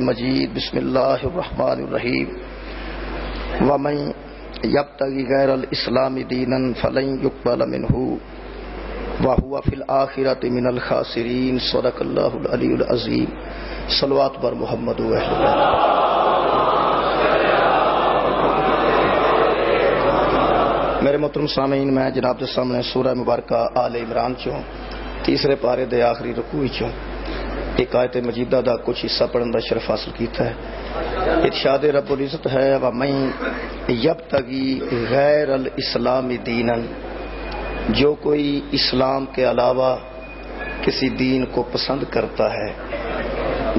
مجید بسم اللہ الرحمن الرحیم ومن یبتغی غیر الاسلام دینا فلن یقبل منہ وہو فی الآخرۃ من الخاسرین صدق اللہ العلی العظیم صلوات بر محمد و اہل بیت۔ میرے محترم سامعین، میں جناب کے سامنے سورہ مبارکہ آل عمران چوں تیسرے پارے دے آخری رکوع چوں ایک آیت مجیدہ دا کچھ حصہ پڑھن دا شرف حاصل کیتا ہے۔ ارشاد رب العزت ہے وَمَن یبتغی غیر الاسلام دینا، جو کوئی اسلام کے علاوہ کسی دین کو پسند کرتا ہے،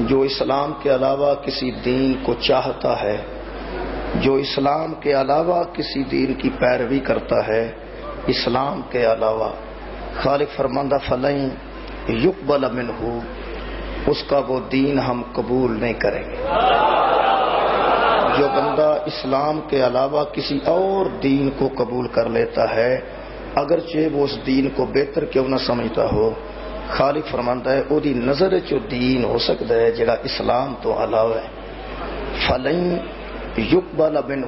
جو اسلام کے علاوہ کسی دین کو چاہتا ہے، جو اسلام کے علاوہ کسی دین کی پیروی کرتا ہے، اسلام کے علاوہ، خالق فرماندہ فلن یقبل منہ، اس کا وہ دین ہم قبول نہیں کریں گے۔ جو بندہ اسلام کے علاوہ کسی اور دین کو قبول کر لیتا ہے، اگرچہ وہ اس دین کو بہتر کیوں نہ سمجھتا ہو، خالق فرماندہ ہے او دی نظر جو دین ہو سکتا ہے جڑا اسلام تو علاوہ ہے، فلن یقبل منہ،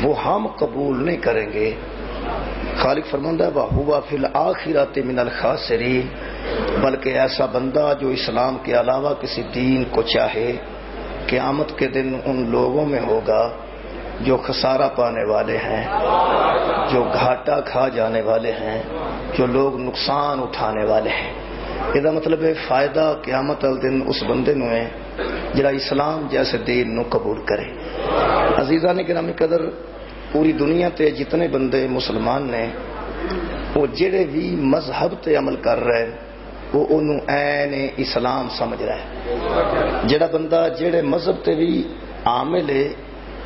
وہ ہم قبول نہیں کریں گے۔ خالق فرماندہ ہے وَهُوَ فِي الْآخِرَةِ مِنَ الْخَاسِرِينَ، بلکہ ایسا بندہ جو اسلام کے علاوہ کسی دین کو چاہے، قیامت کے دن ان لوگوں میں ہوگا جو خسارہ پانے والے ہیں، جو گھاٹا کھا جانے والے ہیں، جو لوگ نقصان اٹھانے والے ہیں۔ یہ مطلب ہے فائدہ قیامت الدن اس بندے نو ہے جڑا اسلام جیسے دین نو قبول کرے۔ عزیزان گرامی قدر، پوری دنیا تے جتنے بندے مسلمان نے، وہ جڑے بھی مذہب تے عمل کر رہے ہیں، وہ انہوں عین اسلام سمجھ رہا ہے۔ جڑا بندہ جڑے مذہب تے بھی عامل ہے،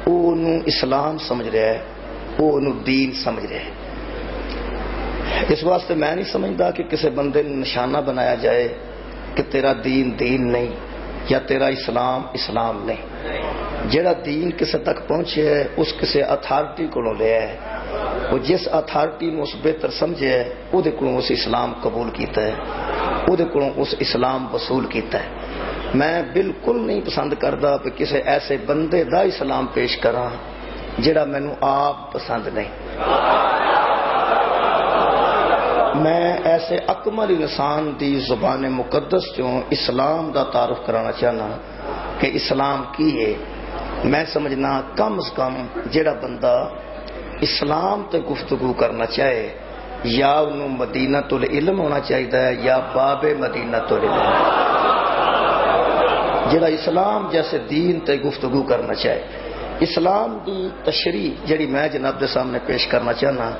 وہ انہوں اسلام سمجھ رہا ہے، وہ انہوں دین سمجھ رہا ہے۔ اس واسطے میں نہیں سمجھتا کہ کسی بندے نے نشانہ بنایا جائے کہ تیرا دین دین نہیں یا تیرا اسلام اسلام نہیں۔ جڑا دین کسی تک پہنچے ہے، اس کسی اتھارٹی کو لیا ہے، وہ جس اتھارٹی میں اس بہتر سمجھے ہے، وہ اس اسلام قبول کیتا ہے، وہ اس اسلام وصول کیتا ہے۔ میں بالکل نہیں پسند کرتا کہ کسی ایسے بندے دا اسلام پیش کراں جڑا مینوں آپ پسند نہیں۔ میں ایسے اکمل انسان دی زبان مقدس چوں اسلام دا تعارف کرانا چاہنا کہ اسلام کی ہے۔ میں سمجھنا کم از کم جڑا بندہ اسلام تے گفتگو کرنا چاہے، یا انہوں مدینہ العلم ہونا چاہیے یا باب مدینہ العلم، جڑا اسلام جیسے دین تے گفتگو کرنا چاہے۔ اسلام دی تشریح جڑی میں جناب دے سامنے پیش کرنا چاہنا،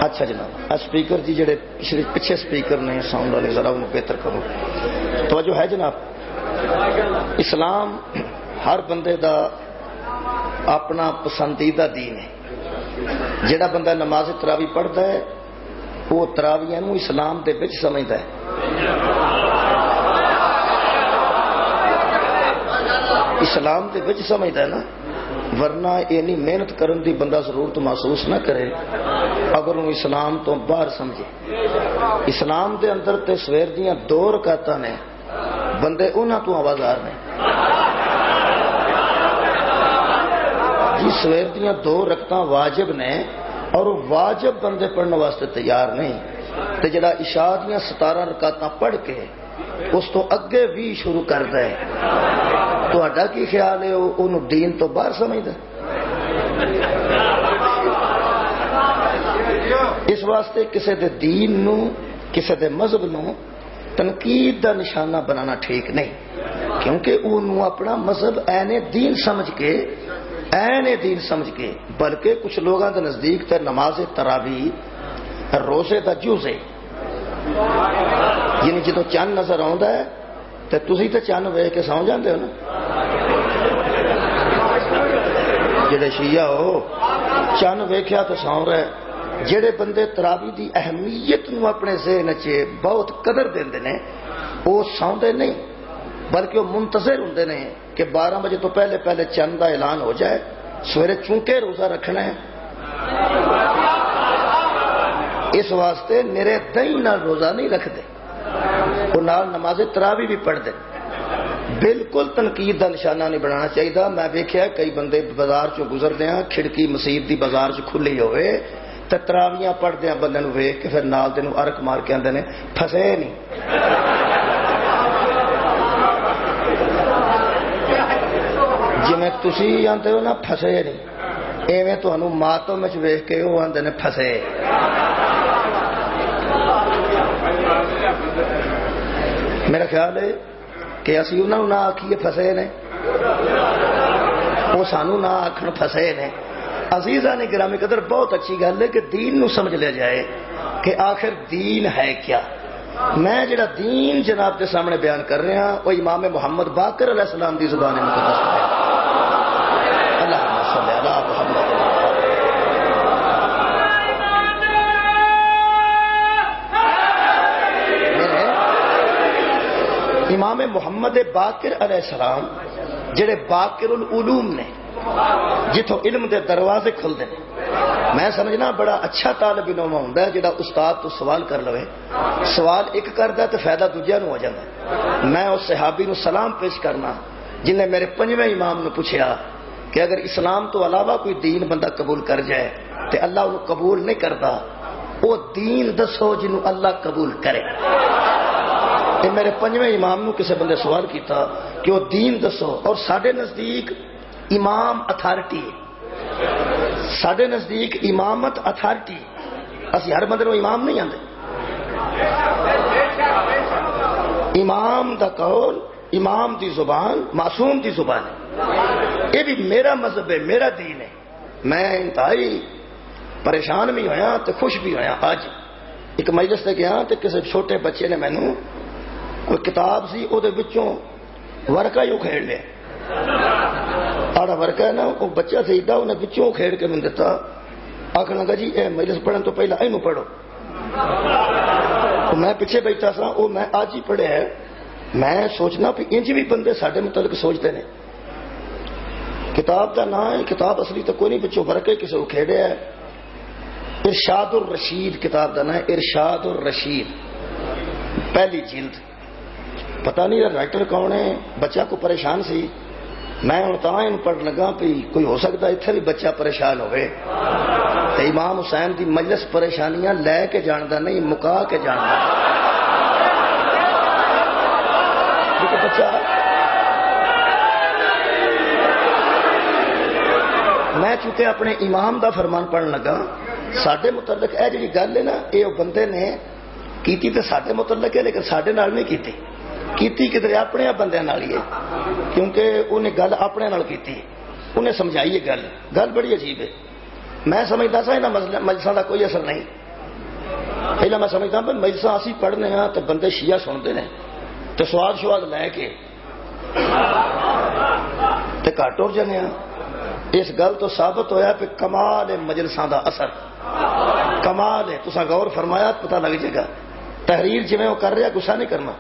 اچھا جناب اسپیکر جی جڑے پیچھے اسپیکر نے ساؤنڈ والے ذرا انہوں بہتر کرو، توجہ ہے جناب۔ اسلام ہر بندے دا اپنا پسندیدہ دین ہے۔ جڑا بندہ نماز تراوی پڑھتا ہے، وہ تراویاں نو اسلام دے وچ سمجھدا ہے۔ اسلام دے وچ سمجھدا ہے نا، ورنہ اینی محنت کرن دی بندہ ضرورت محسوس نہ کرے اگر انہوں اسلام تو باہر سمجھے۔ اسلام دے اندر تے سویر دیاں 2 رکعتاں نے، بندے انہاں تو آوازار نے جی، سویر دیاں 2 رکعتاں واجب نے اور واجب بندے پڑھنے واسطے تیار نہیں، تے جڑا عشاء دیاں 17 رکعتاں پڑھ کے اس تو اگے بھی شروع کردا ہے، تہاڈا کی خیال ہے انہوں دین تو باہر سمجھدا؟ اس واسطے کسی دے دین نو، کسی دے مذہب نو تنقید دا نشانہ بنانا ٹھیک نہیں، کیونکہ انہوں اپنا مذہب عین دین سمجھ کے بلکہ کچھ لوگاں دے نزدیک تے نماز تراویح روزے دا جز ہے۔ یعنی جدو چند نظر آندا ہے تے تسی تے چند ویکھ کے سو جاندے ہو نا، جڑے شیعہ ہو چند ویکھیا تو سو رہے۔ جڑے بندے تراویح دی اہمیت نو اپنے ذہن چ بہت قدر دیندے نے، وہ سوندے نہیں بلکہ وہ منتظر ہوندے نے کہ 12 بجے تو پہلے پہلے چند کا اعلان ہو جائے، سویرے چونکہ روزہ رکھنا ہے۔ اس واسطے میرے دہی نال روزہ نہیں رکھتے، وہ نال نماز تراوی بھی پڑھ دے. بالکل تنقید کا نشانہ نہیں بنانا چاہیے. میں دیکھا کئی بندے بازار چوں گزرتے ہیں, کھڑکی مسجد دی بازار چ کھلی ہوئے تے تراویاں پڑھدے ہیں, بندے نو ویکھ کے پھر نال دے نو ارک مار کے آندے نے پھسے نہیں. جویں تسی آندے ہو نا پھسے نہیں, ایویں تانوں ماتم وچ ویکھ کے وہ آندے نے پھسے. میرا خیال ہے کہ اسی انہاں نوں نہ آکھیے پھسے نے, وہ سانوں نہ آکھن پھسے نے. عزیزان گرامی قدر, بہت اچھی گل ہے کہ دین نو سمجھ لیا جائے کہ آخر دین ہے کیا. میں جڑا دین جناب کے سامنے بیان کر رہا ہوں وہ امام محمد باقر علیہ السلام دی زبان مقدس ہے. اللہم صلی علی محمد. امام محمد باقر علیہ السلام جڑے باقر العلوم نے, جتوں علم دے دروازے کھلتے ہیں. میں سمجھنا بڑا اچھا طالب علم ہوتا ہے جڑا استاد تو سوال کر لوے, سوال ایک کرتا تو فائدہ دوجیا نو ہو جاتا ہے. میں اس صحابی نو سلام پیش کرنا جن نے میرے پنجویں امام نو پوچھا کہ اگر اسلام تو علاوہ کوئی دین بندہ قبول کر جائے تو اللہ انہوں قبول نہیں کرتا, وہ دین دسو جنہوں اللہ قبول کرے. کہ میرے پنجویں امام نو کسی بندے سوال کیتا کہ وہ دین دسو, اور ساڈے نزدیک امام اتھارٹی ہے, ساڈے نزدیک امامت اتھارٹی. اسی ہر بندے نو امام نہیں آندے. امام دا قول, امام دی زبان معصوم دی زبان ہے. یہ بھی میرا مذہب ہے, میرا دین ہے. میں انتہائی پریشان بھی ہویا تو خوش بھی ہویا. اج ایک مجلس تے گیا تے کسی چھوٹے بچے نے مینوں کوئی کتاب سی او دے وچوں ورقہ ہی کھیڑ لیا. آڑا ورقہ ہے نا, وہ بچہ سی ایڈا, انہیں وچوں کھیڑ کے میں دیتا. آخر لگا جی اے مجلس پڑھن تو پہلا اینو پڑھو. تو میں پیچھے بیٹھا سا, وہ میں آج ہی پڑھیا ہے. میں سوچنا بھی انج بھی بندے ساڈے متعلق سوچتے ہیں. کتاب کا نام ہے, کتاب اصلی تو کوئی نہیں, بچوں ورقے کسی کو کھیڑیا ہے. ارشاد الرشید کتاب کا نام ہے, ارشاد الرشید, پہلی جلد. پتہ نہیں رائٹر کون ہے, بچہ کو پریشان سی. میں ہوں تاں پڑھ لگا بھی کوئی ہو سکتا اتنے بھی بچہ پریشان ہوئے. تو امام حسین دی مجلس پریشانیاں لے کے جاندا نہیں, مکا کے جاندا. بچہ میں چونکہ اپنے امام دا فرمان پڑھن لگا, ساڈے متعلق اے جڑی گل ہے نا, یہ بندے نے کیتی تے ساڈے متعلق ہے, لیکن ساڈے نال نہیں کیتی. کیتی کدھر اپنے بندے نال ہی ہے, کیونکہ انہیں گل اپنے نال کیتی, انہیں سمجھائی گل. گل بڑی عجیب ہے. میں سمجھتا سا انہاں مجلساں دا کوئی اثر نہیں. پہلا میں سمجھتا ہوں مجلساں اسی پڑھنے ہاں تو بندے شیعہ سنتے ہیں تو سواد شواد لے کے تے گھٹ ہو جانے ہاں. اس گل تو ثابت ہویا کہ کمال ہے مجلساں دا اثر, کمال ہے. تساں غور فرمایا پتہ لگ جائے گا. تحریر جویں وہ کر رہا گسا نہیں کرنا.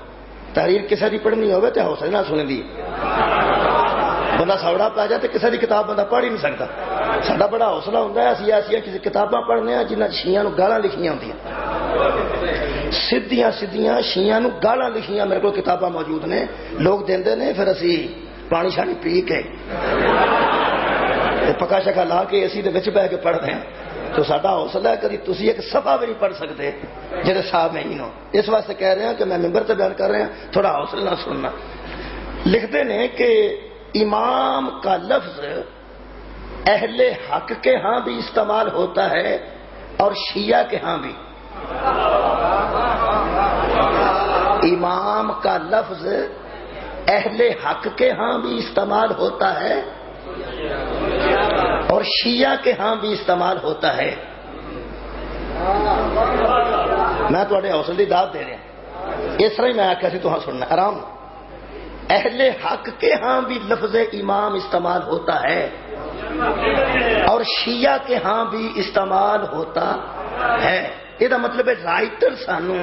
تحریر کسی کی پڑھنی ہوئے تو حوصلے نہ سنیں دی. بندہ سوڑا پا جائے تو کسی کی کتاب بندہ پڑھ ہی نہیں سکتا. ساڈا بڑا حوصلہ ہوتا ہے اسی ایسا کسی کتاباں پڑھنے ہیں جنہیں شیعہ نو گالاں لکھیاں ہوندیاں, سیدھیاں سیدھیاں شیعہ نو گالاں لکھیاں میرے کو کتاباں موجود نے. لوگ دیندے نے, پھر اسی پانی شانی پی کے پکا شکا لا کے اسی دے وچ بہ کے پڑھتے ہیں. تو ساڈا حوصلہ ہے کبھی تسی ایک صفحہ بھی نہیں پڑھ سکتے جڑے صاحب نہیں ہو. اس واسطے کہہ رہے ہیں کہ میں ممبر تے بیان کر رہے ہیں, تھوڑا حوصلہ نہ سننا. لکھتے ہیں کہ امام کا لفظ اہل حق کے ہاں بھی استعمال ہوتا ہے اور شیعہ کے ہاں بھی. امام کا لفظ اہل حق کے ہاں بھی استعمال ہوتا ہے اور شیعہ کے ہاں بھی استعمال ہوتا ہے. میں تھوڑے حوصلے کی داد دے رہا. اس طرح ہی میں آخیا سی تو سننا آرام. اہل حق کے ہاں بھی لفظ امام استعمال ہوتا ہے اور شیعہ کے ہاں بھی استعمال ہوتا ہے. یہ مطلب ہے رائٹر سانو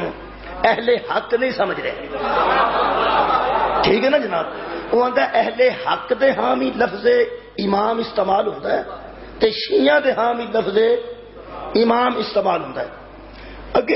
اہل حق نہیں سمجھ رہے. ٹھیک ہے نا جناب. وہ آتا ہے اہل حق دے ہاں بھی لفظ امام استعمال ہوتا ہے تے شیعہ دے ہاں بھی لفظ امام استعمال ہوتا ہے. اگے